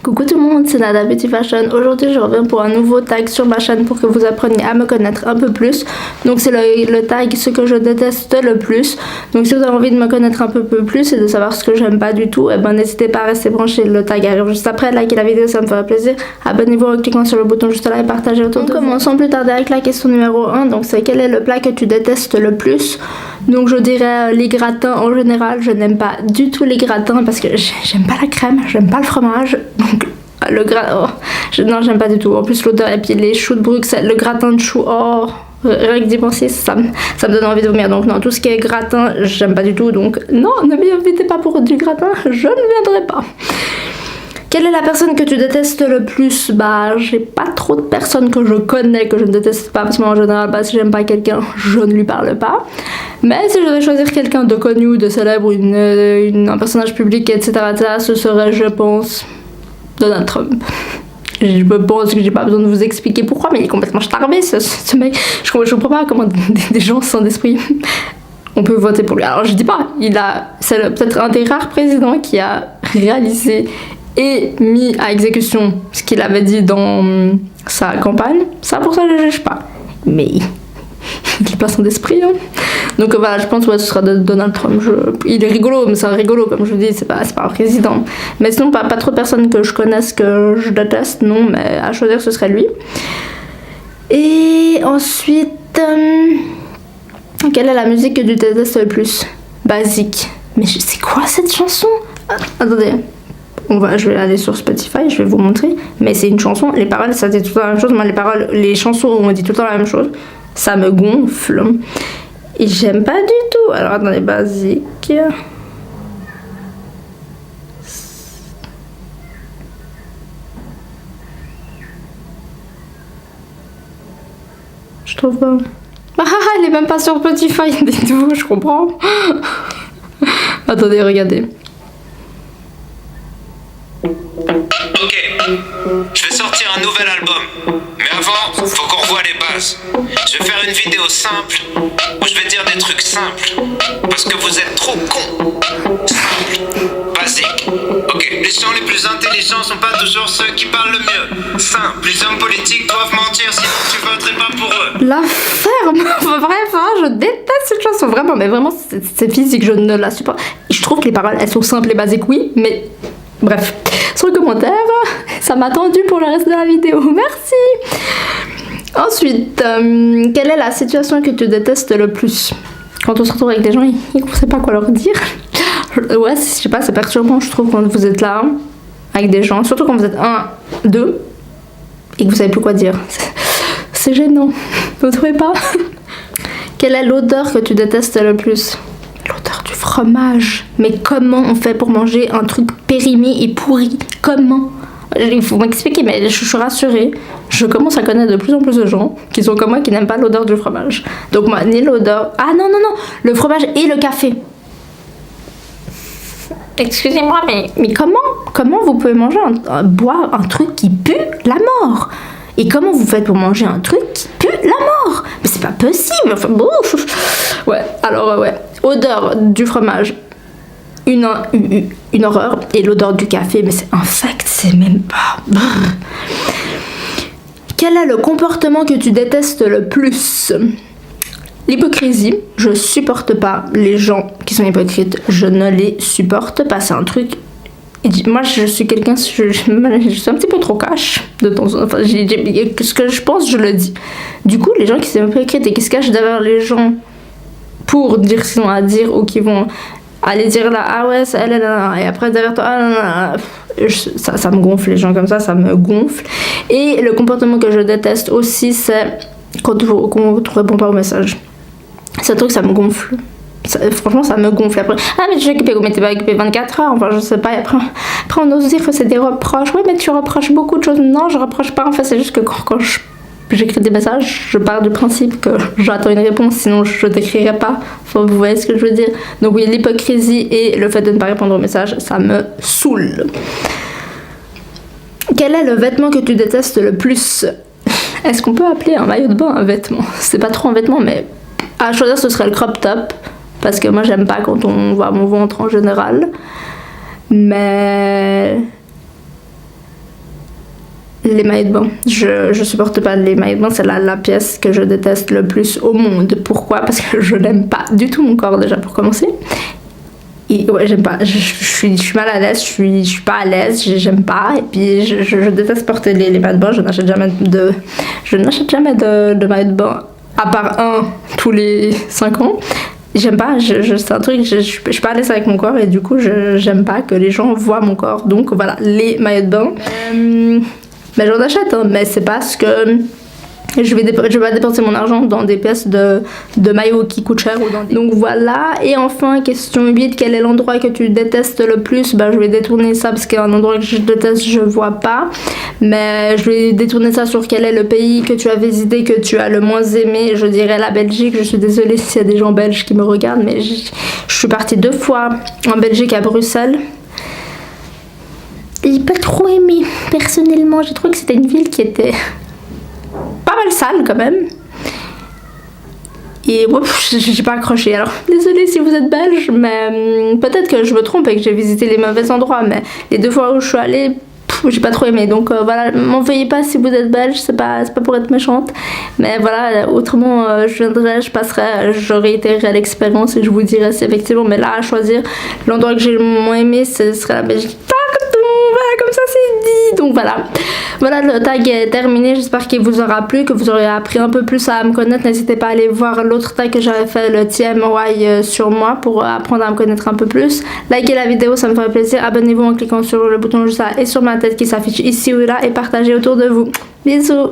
Coucou tout le monde, c'est Nada Beauty Fashion. Aujourd'hui je reviens pour un nouveau tag sur ma chaîne pour que vous appreniez à me connaître un peu plus. Donc c'est le tag ce que je déteste le plus. Donc si vous avez envie de me connaître un peu plus et de savoir ce que j'aime pas du tout, n'hésitez pas à rester branché, le tag arrive juste après. Likez la vidéo, ça me fera plaisir. Abonnez-vous en cliquant sur le bouton juste là et partagez autour de vous. Commençons sans plus tarder avec la question numéro 1. Donc c'est quel est le plat que tu détestes le plus? Donc je dirais les gratins en général. Je n'aime pas du tout les gratins parce que j'aime pas la crème, j'aime pas le fromage. Donc le gratin, non j'aime pas du tout. En plus l'odeur et puis les choux de Bruxelles, le gratin de choux, rien que d'y penser ça me donne envie de vomir. Donc non, tout ce qui est gratin j'aime pas du tout. Donc non, ne m'invitez pas pour du gratin, je ne viendrai pas. Quelle est la personne que tu détestes le plus? J'ai pas trop de personnes que je connais que je ne déteste pas parce qu'en général, si j'aime pas quelqu'un, je ne lui parle pas. Mais si je devais choisir quelqu'un de connu ou de célèbre, un personnage public, etc., ce serait, je pense, Donald Trump. Je pense que j'ai pas besoin de vous expliquer pourquoi, mais il est complètement starbé ce mec. Je comprends pas comment des gens sans esprit on peut voter pour lui. Alors je dis pas, c'est peut-être un des rares présidents qui a réalisé et mis à exécution ce qu'il avait dit dans sa campagne. Ça, pour ça, je ne juge pas. Mais il est pas sans d'esprit. Hein. Donc voilà, je pense que ce sera de Donald Trump. Il est rigolo, mais c'est rigolo, comme je vous dis, c'est pas un président. Mais sinon, pas trop de personnes que je connaisse que je déteste, non, mais à choisir, ce serait lui. Et ensuite, quelle est la musique que tu détestes le plus? Basique. Mais c'est quoi cette chanson? Attendez. Je vais aller sur Spotify, je vais vous montrer. Mais c'est une chanson, les paroles, ça dit tout le temps la même chose. Moi, les chansons où on dit tout le temps la même chose, ça me gonfle. Et j'aime pas du tout. Alors, attendez, basique. Je trouve pas. Elle est même pas sur Spotify, dites-vous, je comprends. Attendez, regardez. Ok, je vais sortir un nouvel album, mais avant, faut qu'on revoie les bases. Je vais faire une vidéo simple, où je vais dire des trucs simples, parce que vous êtes trop cons. Simple, basique. Ok, les gens les plus intelligents sont pas toujours ceux qui parlent le mieux. Simple, les hommes politiques doivent mentir, sinon tu voterais pas pour eux. La ferme. Bref, je déteste cette chanson, vraiment, mais vraiment, c'est physique, je ne la supporte. Je trouve que les paroles, elles sont simples et basiques, oui, mais... Bref, sur le commentaire, ça m'a tendu pour le reste de la vidéo, merci. Ensuite, quelle est la situation que tu détestes le plus? Quand on se retrouve avec des gens, ils ne savent pas quoi leur dire. Ouais, je sais pas, c'est perturbant, je trouve, quand vous êtes là, avec des gens, surtout quand vous êtes 1, 2, et que vous savez plus quoi dire. C'est gênant, vous trouvez pas? Quelle est l'odeur que tu détestes le plus? L'odeur du fromage. Mais comment on fait pour manger un truc périmé et pourri? Comment? Il faut m'expliquer, mais je suis rassurée. Je commence à connaître de plus en plus de gens qui sont comme moi, qui n'aiment pas l'odeur du fromage. Donc moi, ni l'odeur... Ah non, le fromage et le café. Excusez-moi, mais comment vous pouvez manger boire un truc qui pue la mort? Et comment vous faites pour manger un truc qui pue la mort? Mais c'est pas possible. Enfin, bon. Ouais, alors ouais. Odeur du fromage, une horreur. Et l'odeur du café, mais c'est infect, c'est même pas... Quel est le comportement que tu détestes le plus? L'hypocrisie. Je supporte pas les gens qui sont hypocrites. Je ne les supporte pas. C'est un truc... Moi, je suis quelqu'un, je suis un petit peu trop cash de temps en temps. Enfin, ce que je pense, je le dis. Du coup, les gens qui sont hypocrites et qui se cachent derrière les gens pour dire ce qu'ils ont à dire ou qui vont aller dire là, ah ouais, c'est elle, et après derrière toi, ça me gonfle, les gens comme ça me gonfle. Et le comportement que je déteste aussi, c'est quand on ne répond pas au message. C'est un truc, ça me gonfle. Franchement, ça me gonfle. Après, ah, mais tu es occupé, mais t'es pas occupé 24 heures, enfin, je sais pas. Après on ose dire que c'est des reproches. Oui, mais tu reproches beaucoup de choses. Non, je reproche pas. En fait, c'est juste que quand j'écris des messages, je pars du principe que j'attends une réponse, sinon je t'écrirai pas. Enfin, vous voyez ce que je veux dire. Donc oui, l'hypocrisie et le fait de ne pas répondre aux messages, ça me saoule. Quel est le vêtement que tu détestes le plus? Est-ce qu'on peut appeler un maillot de bain un vêtement? C'est pas trop un vêtement, mais à choisir, ce serait le crop top. Parce que moi, j'aime pas quand on voit mon ventre en général. Mais Les maillots de bain. Je supporte pas les maillots de bain, c'est la pièce que je déteste le plus au monde. Pourquoi? Parce que je n'aime pas du tout mon corps déjà pour commencer. Et ouais, j'aime pas. Je suis mal à l'aise, je suis pas à l'aise, j'aime pas. Et puis je déteste porter les maillots de bain, je n'achète jamais de maillots de bain, à part un tous les 5 ans. J'aime pas, c'est un truc, je suis pas à l'aise avec mon corps et du coup j'aime pas que les gens voient mon corps. Donc voilà, les maillots de bain. Mais j'en achète, hein, mais c'est parce que je vais pas dépenser mon argent dans des pièces de maillots qui coûtent cher. Donc voilà, et enfin, question 8, quel est l'endroit que tu détestes le plus? Je vais détourner ça parce qu'un endroit que je déteste, je vois pas. Mais je vais détourner ça sur quel est le pays que tu as visité, que tu as le moins aimé. Je dirais la Belgique, je suis désolée s'il y a des gens belges qui me regardent, mais je suis partie 2 fois en Belgique à Bruxelles. J'ai pas trop aimé, personnellement. J'ai trouvé que c'était une ville qui était pas mal sale quand même. Et j'ai pas accroché. Alors désolée si vous êtes belge, mais peut-être que je me trompe et que j'ai visité les mauvais endroits. Mais les 2 fois où je suis allée, j'ai pas trop aimé. Donc voilà, m'en veuillez pas si vous êtes belge, c'est pas pour être méchante. Mais voilà, autrement je viendrai, je réitérerai l'expérience et je vous dirai si effectivement. Mais là, à choisir, l'endroit que j'ai le moins aimé, ce serait la Belgique. Voilà, comme ça c'est dit. Donc voilà, le tag est terminé. J'espère qu'il vous aura plu, que vous aurez appris un peu plus à me connaître. N'hésitez pas à aller voir l'autre tag que j'avais fait, le TMY sur moi, pour apprendre à me connaître un peu plus. Likez la vidéo, ça me ferait plaisir. Abonnez-vous en cliquant sur le bouton juste là et sur ma tête qui s'affiche ici ou là, et partagez autour de vous. Bisous.